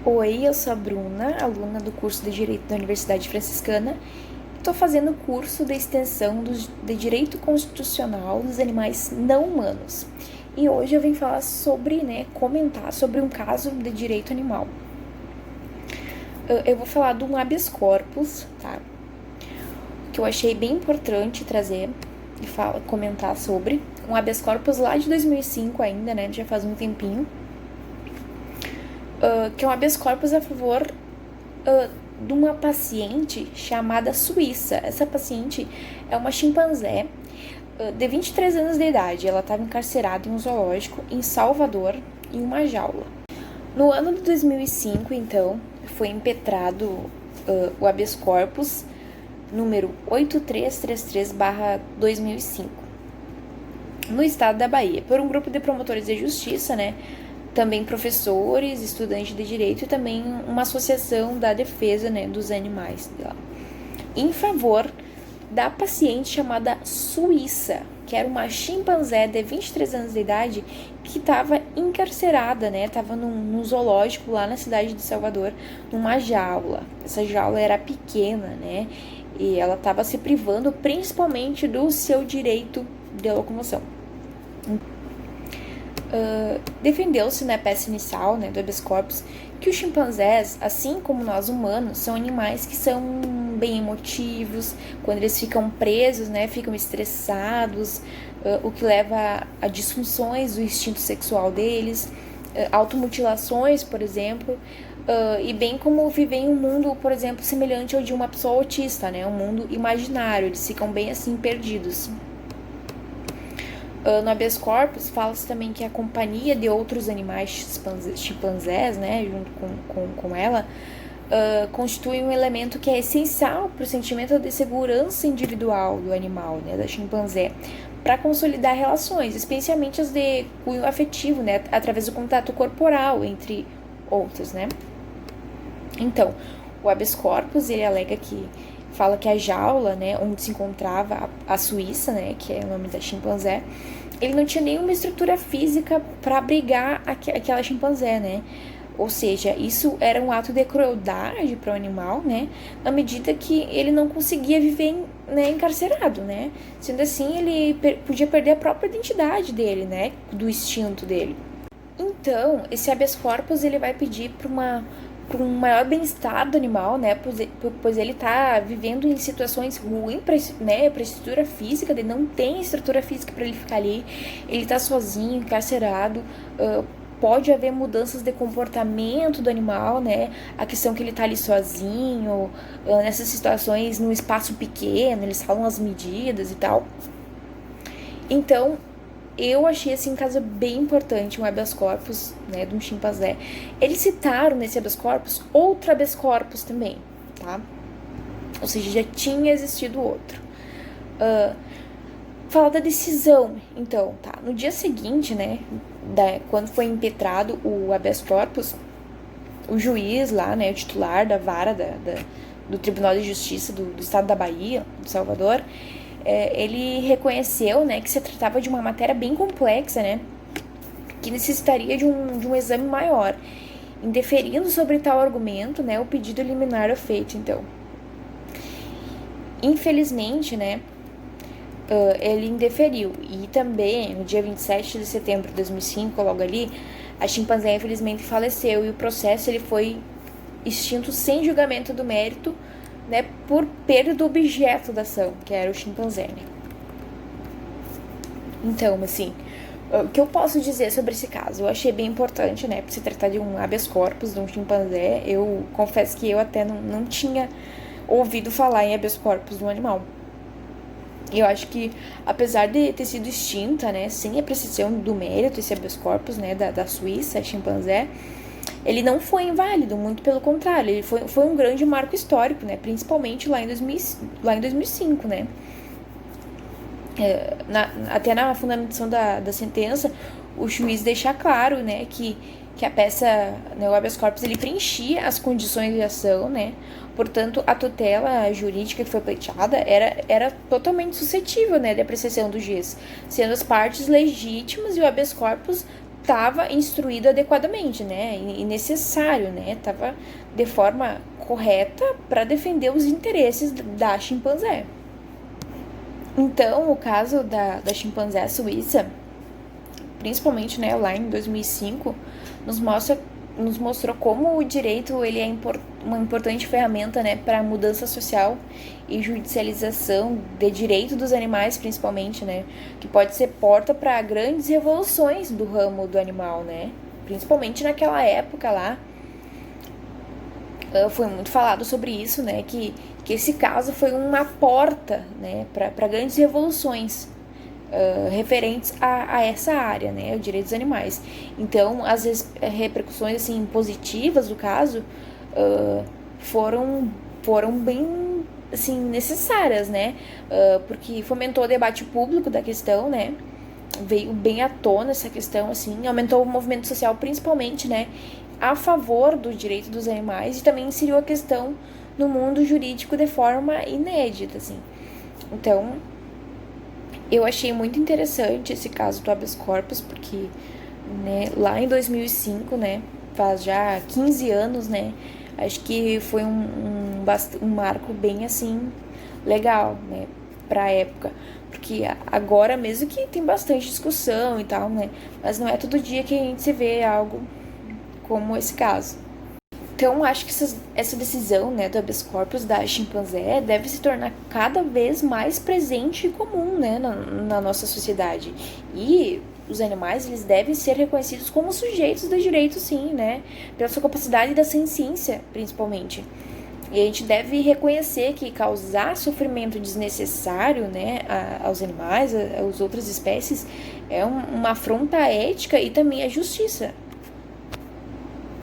Oi, eu sou a Bruna, aluna do curso de Direito da Universidade Franciscana. Estou fazendo o curso de extensão de Direito Constitucional dos Animais Não Humanos. E hoje eu vim falar sobre, comentar sobre um caso de direito animal. Eu vou falar de um habeas corpus, tá? Que eu achei bem importante trazer e comentar sobre. Um habeas corpus lá de 2005 ainda, né? Já faz um tempinho. Que é um habeas corpus a favor de uma paciente chamada Suíça. Essa paciente é uma chimpanzé de 23 anos de idade. Ela estava encarcerada em um zoológico em Salvador, em uma jaula. No ano de 2005, então, foi impetrado o habeas corpus número 8333/2005, no estado da Bahia, por um grupo de promotores de justiça, né? Também professores, estudantes de direito e também uma associação da defesa, né, dos animais, em favor da paciente chamada Suíça, que era uma chimpanzé de 23 anos de idade que estava encarcerada, né? Estava num zoológico lá na cidade de Salvador, numa jaula. Essa jaula era pequena, né? E ela estava se privando principalmente do seu direito de locomoção. Defendeu-se na peça inicial, né, do habeas corpus, que os chimpanzés, assim como nós humanos, são animais que são bem emotivos. Quando eles ficam presos, né, ficam estressados, o que leva a disfunções do instinto sexual deles, automutilações, por exemplo, e bem como viver em um mundo, por exemplo, semelhante ao de uma pessoa autista, né, um mundo imaginário. Eles ficam bem assim perdidos. No habeas corpus, fala-se também que a companhia de outros animais chimpanzés, né, junto com ela, constitui um elemento que é essencial para o sentimento de segurança individual do animal, né, da chimpanzé, para consolidar relações, especialmente as de cunho afetivo, né, através do contato corporal, entre outras, né. Então, o habeas corpus, ele alega que fala que a jaula, né, onde se encontrava a Suíça, né, que é o nome da chimpanzé, ele não tinha nenhuma estrutura física para abrigar aquela chimpanzé, né? Ou seja, isso era um ato de crueldade para o animal, né? Na medida que ele não conseguia viver, né, encarcerado, né? Sendo assim, ele podia perder a própria identidade dele, né? Do instinto dele. Então, esse habeas corpus, ele vai pedir para um maior bem-estar do animal, né? Pois ele tá vivendo em situações ruins, né? Para a estrutura física, ele não tem estrutura física para ele ficar ali. Ele tá sozinho, encarcerado. Pode haver mudanças de comportamento do animal, né? A questão que ele tá ali sozinho, nessas situações, num espaço pequeno, eles falam as medidas e tal. Então, eu achei esse caso bem importante, um habeas corpus, né, de um chimpanzé. Eles citaram nesse habeas corpus outro habeas corpus também, tá? Ou seja, já tinha existido outro. Fala da decisão, então, tá? No dia seguinte, né, quando foi impetrado o habeas corpus, o juiz lá, né, o titular da vara do Tribunal de Justiça do Estado da Bahia, de Salvador, ele reconheceu, né, que se tratava de uma matéria bem complexa, né, que necessitaria de um exame maior. Indeferindo sobre tal argumento, né, o pedido liminar é feito, então. Infelizmente, né, ele indeferiu. E também, no dia 27 de setembro de 2005, logo ali, a chimpanzé infelizmente faleceu e o processo ele foi extinto sem julgamento do mérito, né, por perda do objeto da ação, que era o chimpanzé, né? Então, assim, o que eu posso dizer sobre esse caso? Eu achei bem importante, né, por se tratar de um habeas corpus, de um chimpanzé. Eu confesso que eu até não tinha ouvido falar em habeas corpus de um animal. E eu acho que, apesar de ter sido extinta, né, sem a precisão do mérito, esse habeas corpus, né, da Suíça, chimpanzé, ele não foi inválido, muito pelo contrário, ele foi um grande marco histórico, né? Principalmente lá em 2005, né? Até na fundamentação da sentença, o juiz deixa claro, né, que a peça, né, o habeas corpus, ele preenchia as condições de ação, né? Portanto, a tutela jurídica que foi pleiteada era totalmente suscetível, né, de apreciação do juiz, sendo as partes legítimas e o habeas corpus estava instruído adequadamente, né, e necessário, né, estava de forma correta para defender os interesses da chimpanzé. Então, o caso da chimpanzé suíça, principalmente, né, lá em 2005, nos mostrou como o direito ele é uma importante ferramenta, né, para a mudança social e judicialização de direito dos animais, principalmente, né, que pode ser porta para grandes revoluções do ramo do animal, né, principalmente naquela época lá. Foi muito falado sobre isso, né, que esse caso foi uma porta, né, para grandes revoluções referentes a essa área, né, o direito dos animais. Então, as repercussões assim positivas do caso foram bem assim necessárias, né, porque fomentou o debate público da questão, né, veio bem à tona essa questão, assim, aumentou o movimento social, principalmente, né, a favor do direito dos animais, e também inseriu a questão no mundo jurídico de forma inédita, assim. Então, eu achei muito interessante esse caso do habeas corpus, porque, né, lá em 2005, né, faz já 15 anos, né, acho que foi um marco bem, assim, legal, né, pra época. Porque agora mesmo que tem bastante discussão e tal, né, mas não é todo dia que a gente se vê algo como esse caso. Então, acho que essa decisão, né, do habeas corpus da chimpanzé deve se tornar cada vez mais presente e comum, né, na nossa sociedade. E os animais, eles devem ser reconhecidos como sujeitos de direito, sim, né, pela sua capacidade da senciência, principalmente. E a gente deve reconhecer que causar sofrimento desnecessário, né, aos animais, às outras espécies, é uma afronta à ética e também à justiça,